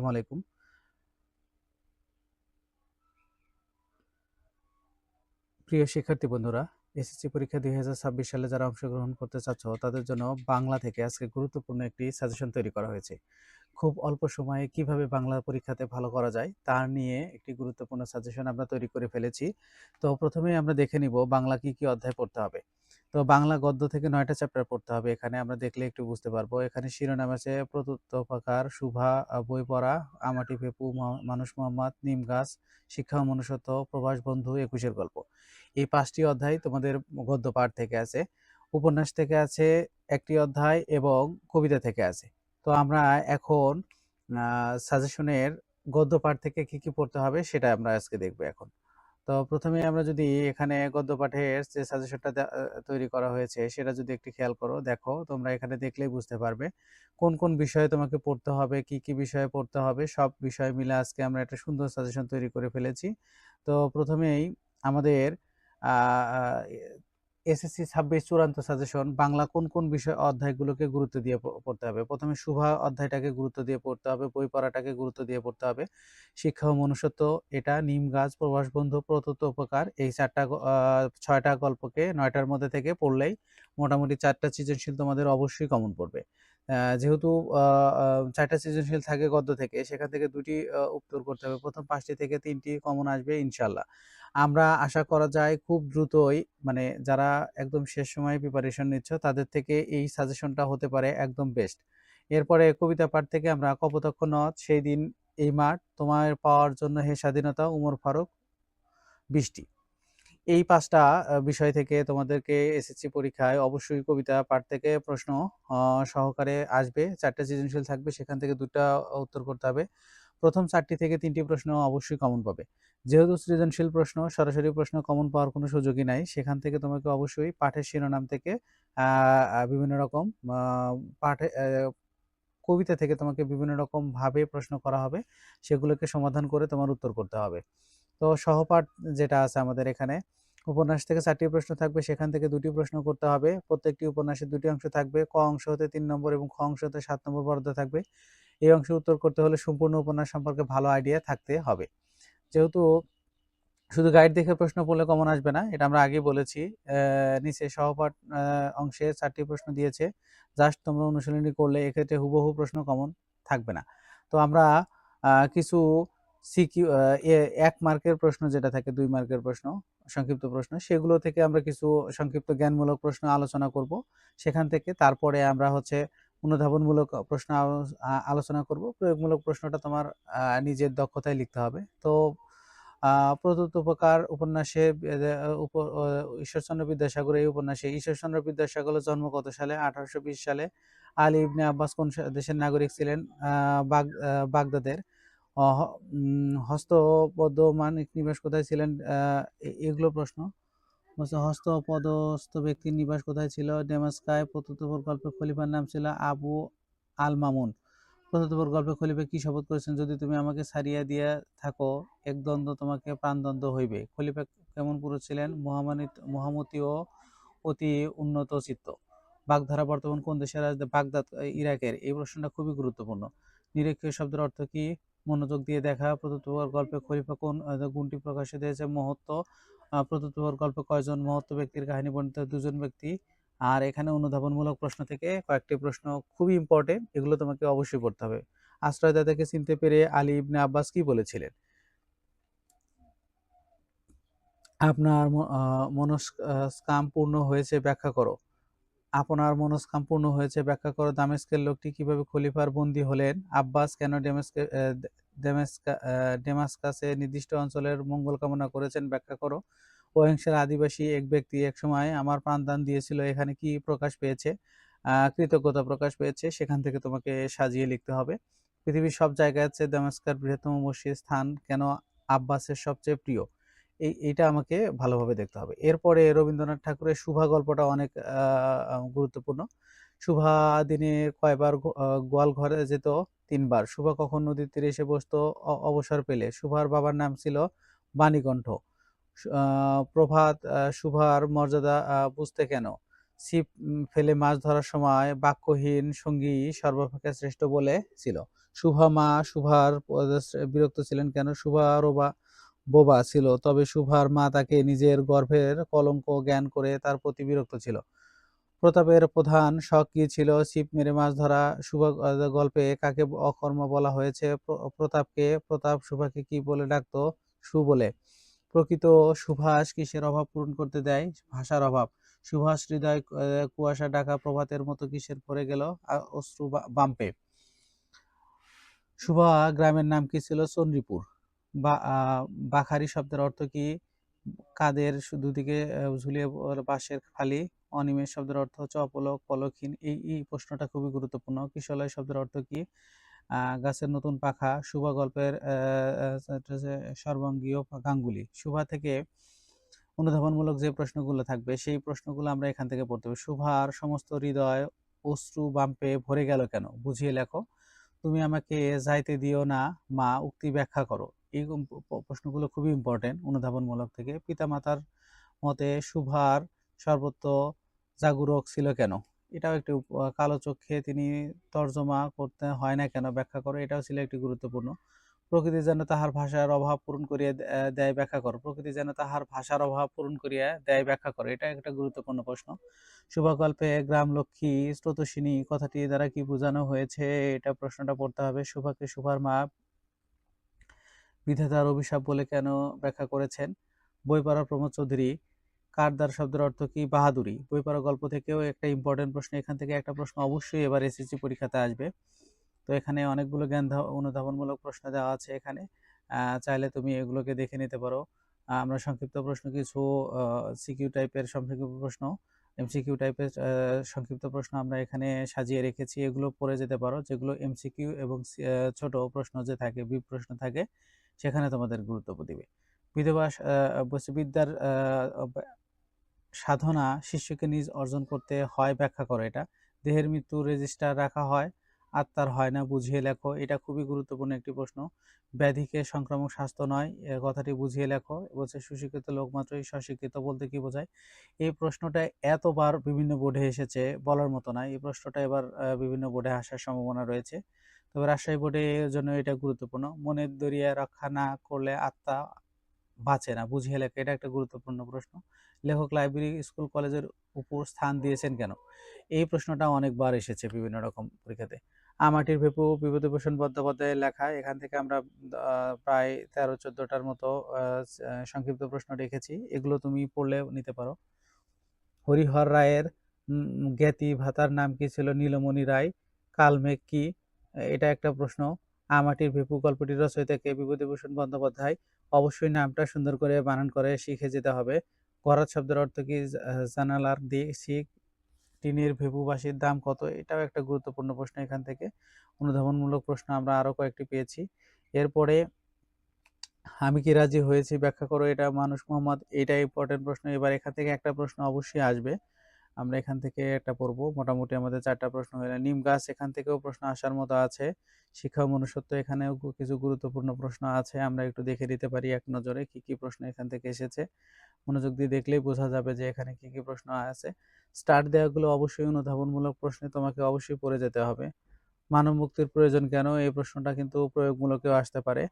আসসালামু আলাইকুম। প্রিয় শিক্ষার্থী বন্ধুরা, এসএসসি পরীক্ষা 2026 সালে যারা অংশগ্রহণ করতে চাচ্ছ তাদের জন্য বাংলা থেকে আজকে গুরুত্বপূর্ণ একটি সাজেশন তৈরি করা হয়েছে। খুব অল্প সময়ে কিভাবে বাংলা পরীক্ষাতে ভালো করা যায় তা নিয়ে একটি গুরুত্বপূর্ণ সাজেশন আমরা তৈরি করে ফেলেছি। তো প্রথমেই আমরা দেখে নিব বাংলা কি অধ্যায় পড়তে হবে। তো বাংলা গদ্য থেকে 9টা চ্যাপ্টার পড়তে হবে। এখানে আমরা দেখলে একটু বুঝতে পারবো। এখানে শিরোনাম আছে প্রত্যুত্তরপাকার, শুভা, বই পড়া, আমাটি পেপু, মানুষ মোহাম্মদ, নিম গাছ, শিক্ষা ও মনুষ্যত্ব, প্রবাস বন্ধু, 21-এর গল্প। এই 5টি অধ্যায় তোমাদের গদ্য পাঠ থেকে আছে। উপন্যাস থেকে আছে একটি অধ্যায় এবং কবিতা থেকে আছে। তো আমরা এখন সাজেশনের গদ্য পাঠ থেকে কি পড়তে হবে সেটা আমরা আজকে দেখব এখন। তো প্রথমে আমরা যদি এখানে গদ্য পাঠের যে সাজেশনটা তৈরি করা হয়েছে সেটা যদি একটু খেয়াল করো, দেখো তোমরা এখানে দেখলেই বুঝতে পারবে কোন বিষয়ে তোমাকে পড়তে হবে, কি বিষয়ে পড়তে হবে, সব বিষয় মিলে আজকে আমরা একটা সুন্দর সাজেশন তৈরি করে ফেলেছি। তো প্রথমেই আমাদের এসএসসি 26 চূড়ান্ত সাজেশন বাংলা কোন বিষয় অধ্যায়গুলোকে গুরুত্ব দিয়ে পড়তে হবে। প্রথমে শুভা অধ্যায়টাকে গুরুত্ব দিয়ে পড়তে হবে, বই পড়াটাকে গুরুত্ব দিয়ে পড়তে হবে, শিক্ষা ও মনুষ্যত্ব এটা, নিম গাছ, প্রবাস বন্ধু, প্রত্যুত উপকার, এই 6টা গল্পকে 9টার মধ্যে থেকে পড়লেই মোটামুটি 4টা সৃজনশীল তোমাদের অবশ্যই কমন পড়বে। যেহেতু 4টা সৃজনশীল থাকে গদ্য থেকে, সেখান থেকে 2টি উত্তর করতে হবে। প্রথম 5টি থেকে 3টি কমন আসবে ইনশাল্লাহ। আমরা আশা করা যায় খুব দ্রুতই, মানে যারা একদম শেষ সময়ে প্রিপারেশন নিচ্ছ তাদের থেকে এই সাজেশনটা হতে পারে একদম বেস্ট। এরপরে কবিতা পাঠ থেকে আমরা কপোতাক্ষ নদ, সেই দিন এই মাঠ, তোমার পাওয়ার জন্য হে স্বাধীনতা, উমর ফারুক, বৃষ্টি। এই 5টা বিষয় থেকে তোমাদেরকে এসএসসি পরীক্ষায় অবশ্যই কবিতা পাঠ থেকে প্রশ্ন সহকারে আসবে। 4টা সৃজনশীল থাকবে, সেখান থেকে 2টা উত্তর করতে হবে। প্রথম 4টি থেকে 3টি প্রশ্ন অবশ্যই কমন পাবে। যেহেতু সৃজনশীল প্রশ্ন, সরাসরি প্রশ্ন কমন পাওয়ার কোনো সুযোগই নাই, সেখান থেকে তোমাকে অবশ্যই পাঠের শিরোনাম থেকে বিভিন্ন রকম পাঠে কবিতা থেকে তোমাকে বিভিন্ন রকম ভাবে প্রশ্ন করা হবে, সেগুলোকে সমাধান করে তোমার উত্তর করতে হবে। তো সহপাঠ যেটা আছে আমাদের এখানে, উপন্যাস থেকে 4টি প্রশ্ন থাকবে, সেখান থেকে 2টি প্রশ্ন করতে হবে। প্রত্যেকটি উপন্যাসে 2টি অংশ থাকবে, ক অংশ হতে 3 নম্বর এবং খ অংশ হতে 7 নম্বর বরাদ্দ থাকবে। এই অংশে উত্তর করতে হলে সম্পূর্ণ উপন্যাস সম্পর্কে ভালো আইডিয়া থাকতে হবে। যেহেতু শুধু গাইড দেখে প্রশ্ন পড়লে কমন আসবে না, এটা আমরা আগেই বলেছি। নিচে সহপাঠ অংশে 4টি প্রশ্ন দিয়েছে, জাস্ট তোমরা অনুশীলনী করলে এক্ষেত্রে হুবহু প্রশ্ন কমন থাকবে না। তো আমরা কিছু সিকিউ 1 মার্কের প্রশ্ন যেটা থাকে, 2 মার্কের প্রশ্ন, সংক্ষিপ্ত প্রশ্ন, সেগুলো থেকে আমরা কিছু সংক্ষিপ্ত জ্ঞানমূলক প্রশ্ন আলোচনা করব। সেখান থেকে তারপরে আমরা অনুধাবনমূলক প্রশ্ন আলোচনা করব। প্রয়োগমূলক প্রশ্নটা তোমার নিজের দক্ষতায় লিখতে হবে। তো প্রদত্ত উপকার উপন্যাসে ঈশ্বরচন্দ্র বিদ্যাসাগর, এই উপন্যাসে ঈশ্বরচন্দ্র বিদ্যাসাগরের জন্ম কত সালে? 1820 সালে। আলী ইবনে আব্বাস কোন দেশের নাগরিক ছিলেন? বাগদাদের। হস্তপদমানিক নিবাস কোথায় ছিলেন? এগুলো প্রশ্ন। হস্তপদস্থ ব্যক্তির নিবাস কোথায় ছিল? ডেমাস্কায়। প্রদত্ত গল্পের খলিফার নাম ছিল আবু আল মামুন। প্রদত্ত গল্পে খলিফা কি শপথ করেছেন? যদি তুমি আমাকে ছাড়িয়া দিয়া থাকো, এক দ্বন্দ্ব তোমাকে প্রাণদণ্ড হইবে। খলিফা কেমন পুরুষ ছিলেন? মহামতি ও অতি উন্নত চিত্ত। বাগধারা বর্তমান কোন দেশের রাজধানী? বাগদাদ, ইরাকের। এই প্রশ্নটা খুবই গুরুত্বপূর্ণ। নিরক্ষীয় শব্দের অর্থ কি? মনোযোগ দিয়ে দেখা। প্রদত্ত গল্পে খলিফা কোন গুণটি প্রকাশিত হয়েছে? মহত্ব। প্রদত্ত গল্পে কয়জন মহত্ব ব্যক্তির কাহিনী বর্ণিত? 2জন ব্যক্তি। আর এখানে অনুধাবনমূলক প্রশ্ন থেকে কয়েকটি প্রশ্ন খুবই ইম্পর্টেন্ট, এগুলো তোমাকে অবশ্যই পড়তে হবে। আশ্রয়দাতাকে চিনতে পেরে আলী ইবনে আব্বাস কি বলেছিলেন? আপনার মনস্কাম পূর্ণ হয়েছে ব্যাখ্যা করো। আপনার মনস্কাম পূর্ণ হয়েছে ব্যাখ্যা করো। দামেস্কের লোকটি কিভাবে খলিফার বন্দী হলেন? আব্বাস কেন ডেমাস্কাসে নির্দিষ্ট অঞ্চলের মঙ্গল কামনা করেছেন? ব্যাখ্যা করো। অহিংসার আদিবাসী এক ব্যক্তি এক সময় আমার প্রাণদান দিয়েছিল, এখানে কি প্রকাশ পেয়েছে? কৃতজ্ঞতা প্রকাশ পেয়েছে। সেখান থেকে তোমাকে সাজিয়ে লিখতে হবে। পৃথিবীর সব জায়গায় আছে দামেস্কার বৃহত্তম মসজিদ স্থান কেন আব্বাসের সবচেয়ে প্রিয়? এইটা আমাকে ভালোভাবে দেখতে হবে। এরপরে রবীন্দ্রনাথ ঠাকুরের সুভা গল্পটা অনেক গুরুত্বপূর্ণ। সুভা দিনে কয়বার গোয়াল ঘরে যেত? 3 বার। সুভা কখন নদীর তীরে এসে বসতো? অবসর পেলে। সুভার বাবার নাম ছিল বাণীকণ্ঠ। প্রভাত সুভার মর্যাদা বুঝতে কেন? ছিপ ফেলে মাছ ধরার সময় বাক্যহীন সঙ্গী সর্বাপেক্ষা শ্রেষ্ঠ বলেছিল। শুভা মা শুভার বিরক্ত ছিলেন কেন? শুভা বোবা ছিল, তবে শুভার মা তাকে নিজের গর্ভের কলঙ্ক জ্ঞান করে তার প্রতি বিরক্ত ছিল। প্রতাপের প্রধান শখ কি ছিল? ছিপ মেরে মাছ ধরা। শুভা গল্পে কাকে অকর্মা বলা হয়েছে? প্রতাপকে। প্রতাপ শুভাকে কি বলে ডাকতো? বলে। প্রকৃত সুভাষ কিসের অভাব পূরণ করতে দেয়? ভাষার অভাব। সুভাষ হৃদয় কুয়াশা ঢাকা প্রভাতের মতো কিসের ভরে গেল? অশ্রু বাম্পে। সুভা গ্রামের নাম কি ছিল? চন্দ্রীপুর। বাখারি শব্দের অর্থ কি? কাদের দুদিকে ঝুলিয়ে বাঁশের ফালি। অনিমেষ শব্দের অর্থ হচ্ছে অপলক, পলকহীন। এই প্রশ্নটা খুবই গুরুত্বপূর্ণ। কিশলয় শব্দের অর্থ কি? গাছের নতুন পাখা। সুভা গল্পের সর্বাঙ্গীয় গাঙ্গুলি। সুভা থেকে অনুধাবনমূলক যে প্রশ্নগুলো থাকবে সেই প্রশ্নগুলো আমরা এখান থেকে পড়তে হবে। সুভার সমস্ত হৃদয় অশ্রু বাম্পে ভরে গেল কেন? বুঝিয়ে লেখো। তুমি আমাকে যাইতে দিও না মা, উক্তি ব্যাখ্যা করো। এই প্রশ্নগুলো খুবই ইম্পর্টেন্ট অনুধাবনমূলক থেকে। পিতামাতার মতে সুভার সর্বত্র জাগরুক ছিল কেন? এটাও একটি কালো চক্ষে তিনি তর্জমা করতে হয় না কেন? ব্যাখ্যা করো। এটাও ছিল একটি গুরুত্বপূর্ণ। প্রকৃতি যেন তাহার ভাষার অভাব পূরণ করিয়া দেয়, ব্যাখ্যা করো। প্রকৃতি যেন তাহার ভাষার অভাব পূরণ করিয়া দেয়, ব্যাখ্যা করো। এটা একটা গুরুত্বপূর্ণ প্রশ্ন। শুভকল্পে গ্রাম লক্ষ্মী স্রোতস্বিনী কথাটি দ্বারা কি বোঝানো হয়েছে? এটা প্রশ্নটা পড়তে হবে। শুভাকে শুভার মা বিধাতার অভিশাপ বলে কেন ব্যাখ্যা করেছেন? বইপাড়া প্রমোদ চৌধুরী। কারদার শব্দের অর্থ কি? বাহাদুরি। বইপাড়া গল্প থেকেও একটা ইম্পর্টেন্ট প্রশ্ন, এখান থেকে একটা প্রশ্ন অবশ্যই এবার এসএসসি পরীক্ষাতে আসবে। তো এখানে অনেকগুলো জ্ঞান অনুধাবনমূলক প্রশ্ন দেওয়া আছে এখানে। চাইলে তুমি এগুলোকে দেখে নিতে পারো। আমরা সংক্ষিপ্ত প্রশ্ন কিছু সিকিউ টাইপের সংক্ষিপ্ত প্রশ্ন, এমসিকিউ টাইপের সংক্ষিপ্ত প্রশ্ন আমরা এখানে সাজিয়ে রেখেছি। এগুলো পড়ে যেতে পারো, যেগুলো এমসিকিউ এবং ছোট প্রশ্ন যে থাকে, বি প্রশ্ন থাকে, সেখানে তোমাদের গুরুত্ব দিবে। বিধবা বিদ্যার সাধনা শিষ্যকে নিজ অর্জন করতে হয়, ব্যাখ্যা করো এটা। দেহের মৃত্যু রেজিস্টার রাখা হয়, আত্মার হয় না, বুঝিয়ে লেখো। এটা খুবই গুরুত্বপূর্ণ একটি প্রশ্ন। ব্যাধিকে সংক্রামক স্বাস্থ্য নয়, কথাটি বুঝিয়ে লেখো। বলছে সুশিক্ষিত লোক মাত্রই স্বশিক্ষিত বলতে কি বোঝায়? এই প্রশ্নটা এতবার বিভিন্ন বোর্ডে এসেছে, বলার মতো নয়। এই প্রশ্নটা এবার বিভিন্ন বোর্ডে আসার সম্ভাবনা রয়েছে। তবে রাজশাহী বোর্ডের জন্য এটা গুরুত্বপূর্ণ। মনের দরিয়া রক্ষা না করলে আত্মা বাঁচে না, বুঝিয়ে লেখা। এটা একটা গুরুত্বপূর্ণ প্রশ্ন। লেখক লাইব্রেরি স্কুল কলেজের উপর স্থান দিয়েছেন কেন? এই প্রশ্নটা অনেকবার এসেছে বিভিন্ন রকম পরীক্ষাতে। আমাটির ভেপু বিভূতিভূষণ বন্দ্যোপাধ্যায়ের লেখা। এখান থেকে আমরা প্রায় 13-14টার মতো সংক্ষিপ্ত প্রশ্ন রেখেছি। এগুলো তুমি পড়লে নিতে পারো। হরিহর রায়ের জ্ঞাতি ভাতার নাম কি ছিল? নীলমণি রায়। কালমেঘ কি? এটা একটা প্রশ্ন। আমাটির ভেপু গল্পটির রচয়িতা কে? বিভূতিভূষণ বন্দ্যোপাধ্যায়। অবশ্যই নামটা সুন্দর করে বানান করে শিখে যেতে হবে। গরাদ শব্দের অর্থ কি? জানালার দিক। টিনের ভেপুবাসীর দাম কত? এটাও একটা গুরুত্বপূর্ণ প্রশ্ন এখান থেকে। অনুধাবনমূলক প্রশ্ন আমরা আরো কয়েকটি পেয়েছি। এরপরে আমি কি রাজি হয়েছি ব্যাখ্যা করো। এটা মানুষ মোহাম্মদ। এটা ইম্পর্টেন্ট প্রশ্ন। এবার এখান থেকে একটা প্রশ্ন অবশ্যই আসবে। আমরা এখান থেকে একটা পড়বো। মোটামুটি আমাদের 4টা প্রশ্ন হয়ে গেল। নিম গাছ, এখান থেকেও প্রশ্ন আসার মতো আছে। শিক্ষা ও মনুষ্যত্ব, এখানেও কিছু গুরুত্বপূর্ণ প্রশ্ন আছে। আমরা একটু দেখে নিতে পারি এক নজরে কি কি প্রশ্ন এখান থেকে এসেছে। মনোযোগ দিয়ে দেখলেই বোঝা যাবে যে এখানে কি কি প্রশ্ন আছে। স্টার্ট দেওয়াগুলো অবশ্যই অনুধাবনমূলক প্রশ্নে তোমাকে অবশ্যই পড়ে যেতে হবে। মানব মুক্তির প্রয়োজন কেন? এই প্রশ্নটা কিন্তু প্রয়োগমূলকেও আসতে পারে।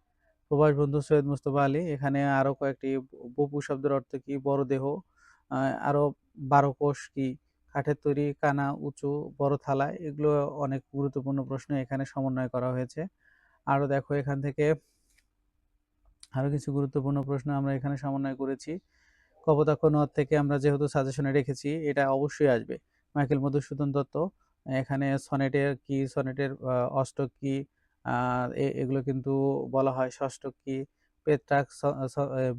প্রবাস বন্ধু সৈয়দ মুস্তফা আলী। এখানে আরো কয়েকটি। বপু শব্দের অর্থ কি? বড় দেহ। আরো 12 কোষ কি? কাঠের তৈরি, কানা, উঁচু, বড় থালা। এগুলো অনেক গুরুত্বপূর্ণ প্রশ্ন এখানে সমন্বয় করা হয়েছে। আরো দেখো এখান থেকে আরো কিছু গুরুত্বপূর্ণ প্রশ্ন আমরা এখানে সমন্বয় করেছি। কপোতাক্ষ নদ থেকে আমরা যেহেতু সাজেশনে রেখেছি, এটা অবশ্যই আসবে। মাইকেল মধুসূদন দত্ত। এখানে সনেটের কি? সনেটের অষ্টক কি? এগুলো কিন্তু বলা হয় ষষ্ঠক কি? পেট্রাক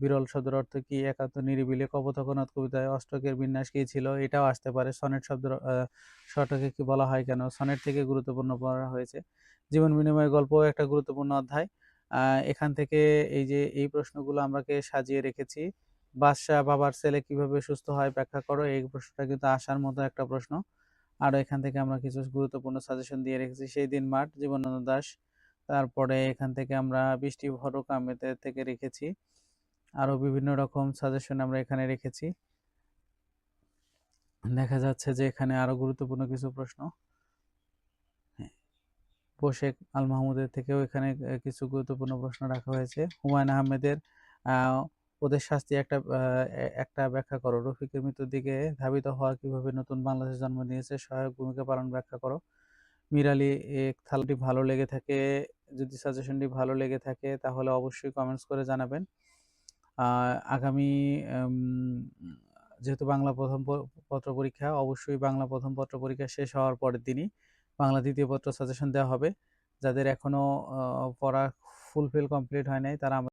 বিরল শব্দের অর্থ কি? একান্ত নিরিবিলি। কপোতাক্ষ নদ কবিতায় অষ্টকের বিন্যাস কি ছিল? এটাও আসতে পারে। সনেট শব্দের ষষ্ঠকে কি বলা হয় কেন? সনেট থেকে গুরুত্বপূর্ণ পড়া হয়েছে। জীবন বিনিময় গল্প একটা গুরুত্বপূর্ণ অধ্যায়। এখান থেকে এই প্রশ্নগুলো আমরাকে সাজিয়ে রেখেছি। বাদশাহ বাবার ছেলে কিভাবে সুস্থ হয়, ব্যাখ্যা করো। এই প্রশ্নটা কিন্তু আসার মতো একটা প্রশ্ন। আর এখান থেকে আমরা কিছু গুরুত্বপূর্ণ সাজেশন দিয়ে রেখেছি। সেই দিন মাঠ, জীবনানন্দ দাশ। তারপরে এখান থেকে আমরা বৃষ্টি ভরো কামেতে থেকে রেখেছি। আরো বিভিন্ন রকম সাজেশন আমরা এখানে রেখেছি। দেখা যাচ্ছে যে এখানে আরো গুরুত্বপূর্ণ কিছু প্রশ্ন। শেখ আল মাহমুদের থেকেও এখানে কিছু গুরুত্বপূর্ণ প্রশ্ন রাখা হয়েছে। হুমায়ুন আহমেদের আহ, ওদের শাস্তি একটা ব্যাখ্যা করো। রফিকের মৃত্যুর দিকে ধাবিত হওয়া কিভাবে নতুন বাংলাদেশ জন্ম নিয়েছে, সহায়ক ভূমিকা পালন ব্যাখ্যা করো। মীর আলী, খেলাটি ভালো লেগে থাকে, যদি সাজেশনটি ভালো লেগে থাকে তাহলে অবশ্যই কমেন্টস করে জানাবেন। আগামী যেহেতু বাংলা প্রথম পত্র পরীক্ষা, অবশ্যই বাংলা প্রথম পত্র পরীক্ষা শেষ হওয়ার পরের দিনই বাংলা দ্বিতীয় পত্র সাজেশন দেওয়া হবে। যাদের এখনো পড়া ফুলফিল কমপ্লিট হয় নাই তারা